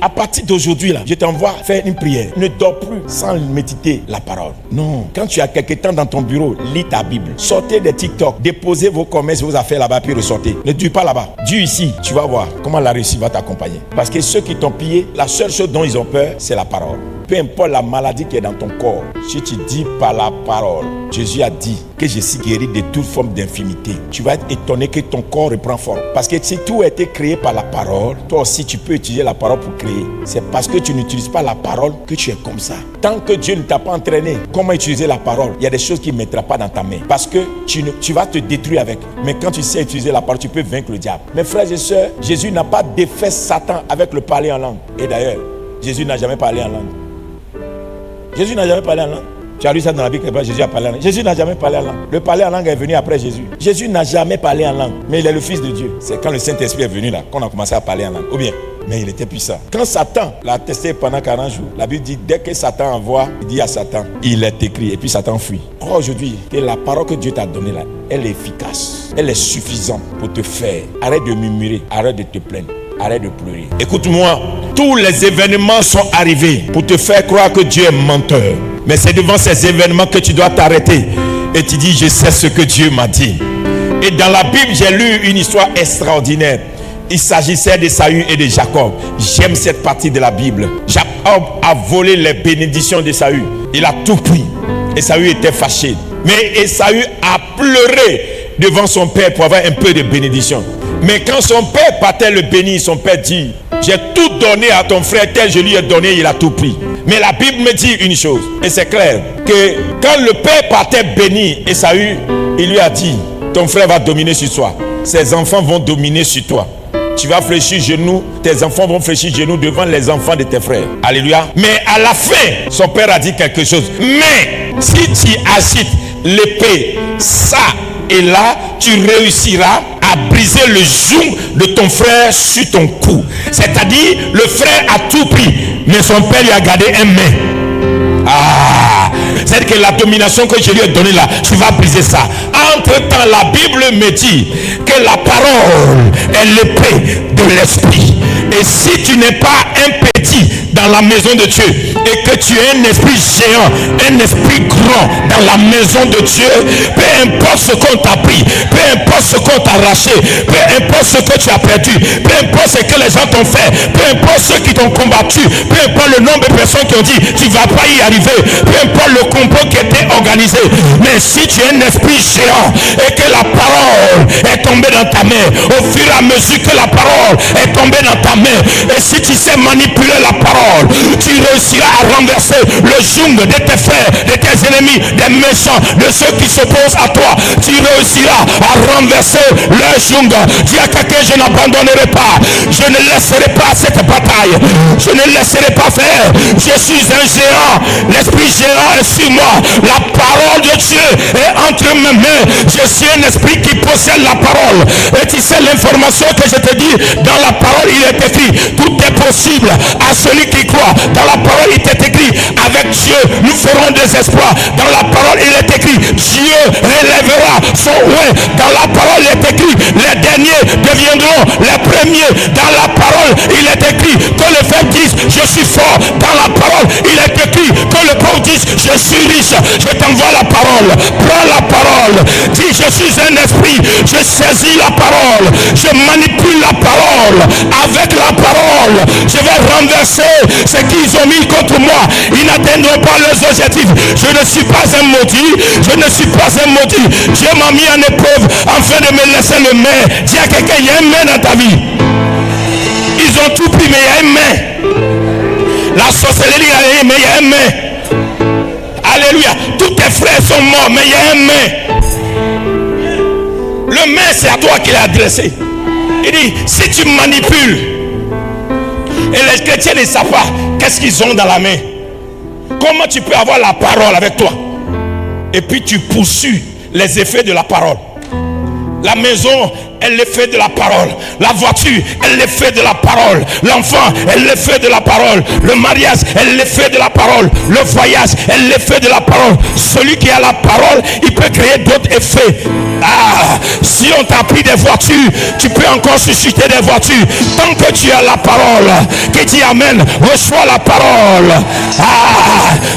à partir d'aujourd'hui là, je t'envoie faire une prière. Ne dors plus sans méditer la parole. Non, quand tu as quelque temps dans ton bureau, lis ta Bible. Sortez des TikTok, déposez vos commerces, vos affaires là-bas, puis ressortez. Ne dure pas là-bas. Dieu ici, tu vas voir comment la réussite va t'accompagner. Parce que ceux qui t'ont pillé, la seule chose dont ils ont peur, c'est la parole. Peu importe la maladie qui est dans ton corps, si tu dis par la parole, Jésus a dit que je suis guéri de toute forme d'infirmité. Tu vas être étonné que ton corps reprend forme. Parce que si tout a été créé par la parole, toi aussi tu peux utiliser la parole pour créer. C'est parce que tu n'utilises pas la parole que tu es comme ça. Tant que Dieu ne t'a pas entraîné comment utiliser la parole, il y a des choses qu'il ne mettra pas dans ta main. Parce que tu vas te détruire avec. Mais quand tu sais utiliser la parole, tu peux vaincre le diable. Mes frères et sœurs, Jésus n'a pas défait Satan avec le parler en langue. Et d'ailleurs, Jésus n'a jamais parlé en langue. Jésus n'a jamais parlé en langue. Tu as lu ça dans la Bible, Jésus a parlé en langue. Jésus n'a jamais parlé en langue. Le parler en langue est venu après Jésus. Jésus n'a jamais parlé en langue, mais il est le Fils de Dieu. C'est quand le Saint-Esprit est venu là qu'on a commencé à parler en langue. Ou bien, mais il était puissant. Quand Satan l'a testé pendant 40 jours, la Bible dit, dès que Satan envoie, il dit à Satan, il est écrit, et puis Satan fuit. Crois aujourd'hui que la parole que Dieu t'a donnée là, elle est efficace. Elle est suffisante pour te faire. Arrête de murmurer, arrête de te plaindre. Arrête de pleurer. Écoute-moi, tous les événements sont arrivés pour te faire croire que Dieu est menteur. Mais c'est devant ces événements que tu dois t'arrêter et tu dis, je sais ce que Dieu m'a dit. Et dans la Bible, j'ai lu une histoire extraordinaire. Il s'agissait d'Ésaü et de Jacob. J'aime cette partie de la Bible. Jacob a volé les bénédictions d'Ésaü. Il a tout pris. Ésaü était fâché. Mais Ésaü a pleuré devant son père pour avoir un peu de bénédiction. Mais quand son père partait le bénir, son père dit, j'ai tout donné à ton frère tel je lui ai donné, il a tout pris. Mais la Bible me dit une chose, et c'est clair, que quand le père partait bénir Ésaü, il lui a dit, ton frère va dominer sur toi, ses enfants vont dominer sur toi. Tu vas fléchir genoux, tes enfants vont fléchir genoux devant les enfants de tes frères. Alléluia. Mais à la fin, son père a dit quelque chose. Mais si tu agites l'épée, ça et là, tu réussiras à briser le joug de ton frère sur ton cou. C'est-à-dire, le frère a tout pris, mais son père lui a gardé un main. C'est que la domination que je lui ai donnée là, tu vas briser ça. Entre-temps, la Bible me dit que la parole est l'épée de l'esprit. Et si tu n'es pas un petit dans la maison de Dieu et que tu es un esprit géant, un esprit grand dans la maison de Dieu, peu importe ce qu'on t'a pris, peu importe ce qu'on t'a arraché, peu importe ce que tu as perdu, peu importe ce que les gens t'ont fait, peu importe ceux qui t'ont combattu, peu importe le nombre de personnes qui ont dit tu vas pas y arriver, peu importe le complot qui était organisé, mais si tu es un esprit géant et que la parole est tombée dans ta main, au fur et à mesure que la parole est tombée dans ta main, et si tu sais manipuler la parole, tu réussiras à renverser le joug de tes frères, de tes ennemis, des méchants, de ceux qui s'opposent à toi. Tu réussiras à renverser le joug. Dis à quelqu'un, je n'abandonnerai pas, je ne laisserai pas cette bataille, je ne laisserai pas faire. Je suis un géant, l'esprit géant est sur moi, la parole de Dieu est entre mes mains. Je suis un esprit qui possède la parole. Et tu sais l'information que je te dis, dans la parole il est écrit, tout est possible à celui qui croit. Dans la parole il est écrit, avec Dieu nous ferons des exploits. Dans la parole il est écrit, Dieu relèvera son oint. Dans la parole il est écrit, les derniers deviendront les premiers. Dans la parole il est écrit que le faible dise je suis fort. Dans la parole il est écrit que le pauvre dise je suis riche. Je t'envoie la parole, prends la parole, dis je suis un esprit, je saisis la parole, je manipule la parole. Avec la parole je vais renverser ce qu'ils ont mis contre moi. Ils n'atteindront pas leurs objectifs. Je ne suis pas un maudit, je ne suis pas un maudit. Dieu m'a mis en épreuve afin de me laisser le main. Dis à quelqu'un, il y a un main dans ta vie. Ils ont tout pris, mais il y a un main. La sorcellerie, mais il y a un main. Alléluia. Tous tes frères sont morts, mais il y a un main. Le main, c'est à toi qu'il est adressé. Il dit, si tu manipules, et les chrétiens ne savent pas qu'est-ce qu'ils ont dans la main, comment tu peux avoir la parole avec toi et puis tu poursuis les effets de la parole. La maison est l'effet de la parole. La voiture est l'effet de la parole. L'enfant est l'effet de la parole. Le mariage est l'effet de la parole. Le voyage est l'effet de la parole. Celui qui a la parole, il peut créer d'autres effets. Si on t'a pris des voitures, tu peux encore susciter des voitures. Tant que tu as la parole, que tu amènes, reçois la parole.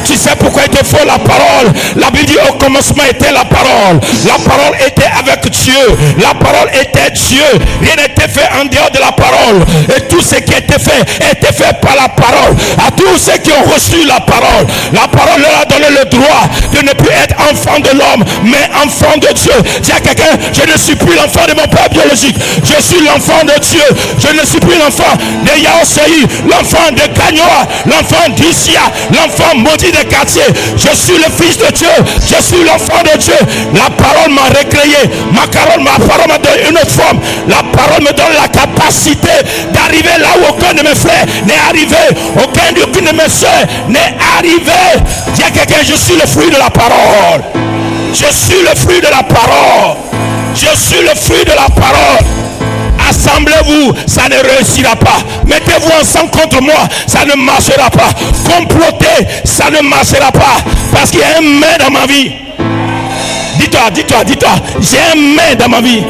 Tu sais pourquoi il te faut la parole? La Bible dit au commencement était la parole. La parole était avec Dieu. La parole était Dieu. Rien n'était fait en dehors de la parole. Et tout ce qui était fait par la parole. À tous ceux qui ont reçu la parole leur a donné le droit de ne plus être enfant de l'homme, mais enfant de Dieu. Dis à quelqu'un, je ne suis plus l'enfant de mon père biologique. Je suis l'enfant de Dieu. Je ne suis plus l'enfant de Yaosei, l'enfant de Gagnoa, l'enfant d'Issia, l'enfant maudit des quartiers. Je suis le fils de Dieu. Je suis l'enfant de Dieu. La parole m'a recréé. Ma parole m'a donné une autre forme. La parole me donne la capacité d'arriver là où aucun de mes frères n'est arrivé. Aucune de mes soeurs n'est arrivé. Dis à quelqu'un, je suis le fruit de la parole. Je suis le fruit de la parole. Je suis le fruit de la parole. Assemblez-vous, ça ne réussira pas. Mettez-vous ensemble contre moi, ça ne marchera pas. Complotez, ça ne marchera pas. Parce qu'il y a un mais dans ma vie. Dis-toi, j'ai un mais dans ma vie.